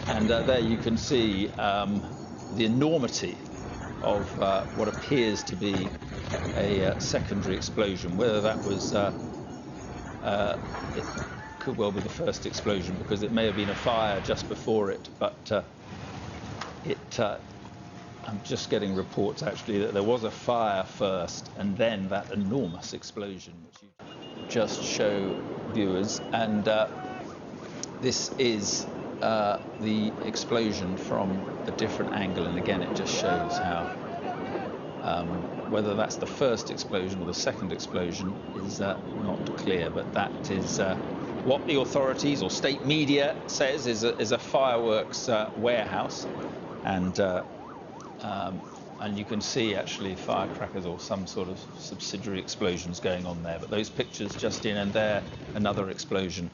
And there you can see the enormity of what appears to be a secondary explosion. Whether that was, it could well be the first explosion, because it may have been a fire just before it, but I'm just getting reports actually that there was a fire first and then that enormous explosion, which you just show viewers. And this is the explosion from a different angle, and again it just shows how whether that's the first explosion or the second explosion is not clear, but that is what the authorities or state media says is a fireworks warehouse, and you can see actually firecrackers or some sort of subsidiary explosions going on there. But those pictures just in, and there another explosion